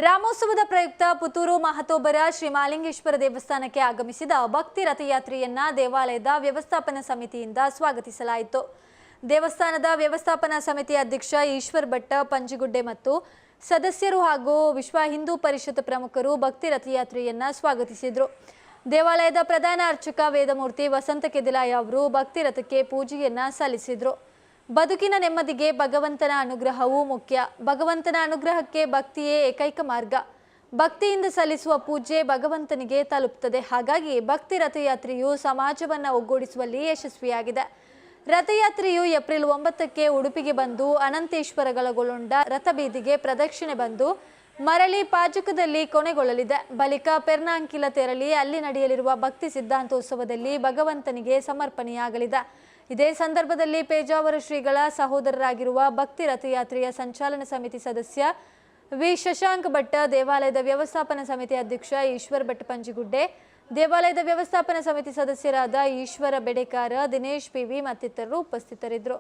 ರಾಮೋತ್ಸವದ ಪ್ರಯುಕ್ತ ಪುತ್ತೂರು ಮಹತೋಬರ ಶ್ರೀ ಮಾಲಿಂಗೇಶ್ವರ ದೇವಸ್ಥಾನಕ್ಕೆ ಆಗಮಿಸಿದ ಭಕ್ತಿ ರಥಯಾತ್ರೆಯನ್ನ ದೇವಾಲಯದ ವ್ಯವಸ್ಥಾಪನಾ ಸಮಿತಿಯಿಂದ ಸ್ವಾಗತಿಸಲಾಯಿತು. ದೇವಸ್ಥಾನದ ವ್ಯವಸ್ಥಾಪನಾ ಸಮಿತಿ ಅಧ್ಯಕ್ಷ ಈಶ್ವರ್ ಭಟ್ ಪಂಜಿಗುಡ್ಡೆ ಮತ್ತು ಸದಸ್ಯರು ಹಾಗೂ ವಿಶ್ವ ಹಿಂದೂ ಪರಿಷತ್ ಪ್ರಮುಖರು ಭಕ್ತಿ ರಥಯಾತ್ರೆಯನ್ನ ಸ್ವಾಗತಿಸಿದರು. ದೇವಾಲಯದ ಪ್ರಧಾನ ಅರ್ಚಕ ವೇದಮೂರ್ತಿ ವಸಂತ ಕೆದಿಲಾಯ ಅವರು ಭಕ್ತಿ ರಥಕ್ಕೆ ಪೂಜೆಯನ್ನ ಸಲ್ಲಿಸಿದರು. ಬದುಕಿನ ನೆಮ್ಮದಿಗೆ ಭಗವಂತನ ಅನುಗ್ರಹವೂ ಮುಖ್ಯ. ಭಗವಂತನ ಅನುಗ್ರಹಕ್ಕೆ ಭಕ್ತಿಯೇ ಏಕೈಕ ಮಾರ್ಗ. ಭಕ್ತಿಯಿಂದ ಸಲ್ಲಿಸುವ ಪೂಜೆ ಭಗವಂತನಿಗೆ ತಲುಪುತ್ತದೆ. ಹಾಗಾಗಿ ಭಕ್ತಿ ರಥಯಾತ್ರೆಯು ಸಮಾಜವನ್ನು ಒಗ್ಗೂಡಿಸುವಲ್ಲಿ ಯಶಸ್ವಿಯಾಗಿದೆ. ರಥಯಾತ್ರೆಯು ಏಪ್ರಿಲ್ 9ಕ್ಕೆ ಉಡುಪಿಗೆ ಬಂದು ಅನಂತೇಶ್ವರಗಳೊಳಗೊಂಡ ರಥಬೀದಿಗೆ ಪ್ರದಕ್ಷಿಣೆ ಬಂದು ಮರಳಿ ಪಾಜಕದಲ್ಲಿ ಕೊನೆಗೊಳ್ಳಲಿದೆ. ಬಳಿಕ ಪೆರ್ನಾಂಕಿಲ ತೆರಳಿ ಅಲ್ಲಿ ನಡೆಯಲಿರುವ ಭಕ್ತಿ ಸಿದ್ಧಾಂತೋತ್ಸವದಲ್ಲಿ ಭಗವಂತನಿಗೆ ಸಮರ್ಪಣೆಯಾಗಲಿದೆ. ಇದೇ ಸಂದರ್ಭದಲ್ಲಿ ಪೇಜಾವರ ಶ್ರೀಗಳ ಸಹೋದರರಾಗಿರುವ ಭಕ್ತಿ ರಥಯಾತ್ರೆಯ ಸಂಚಾಲನ ಸಮಿತಿ ಸದಸ್ಯ ವಿ ಶಶಾಂಕ್ ಭಟ್, ದೇವಾಲಯದ ವ್ಯವಸ್ಥಾಪನಾ ಸಮಿತಿ ಅಧ್ಯಕ್ಷ ಈಶ್ವರ್ ಭಟ್ ಪಂಜಿಗುಡ್ಡೆ, ದೇವಾಲಯದ ವ್ಯವಸ್ಥಾಪನಾ ಸಮಿತಿ ಸದಸ್ಯರಾದ ಈಶ್ವರ ಬೆಡೆಕಾರ, ದಿನೇಶ್ ಪಿವಿ ಮತ್ತಿತರರು ಉಪಸ್ಥಿತರಿದ್ದರು.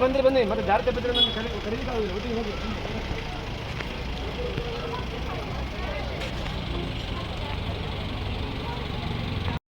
ಬಂದ್ರಿ ಮತ್ತೆ ಜಾಗ್ರತೆ ಬಿದ್ದರೆ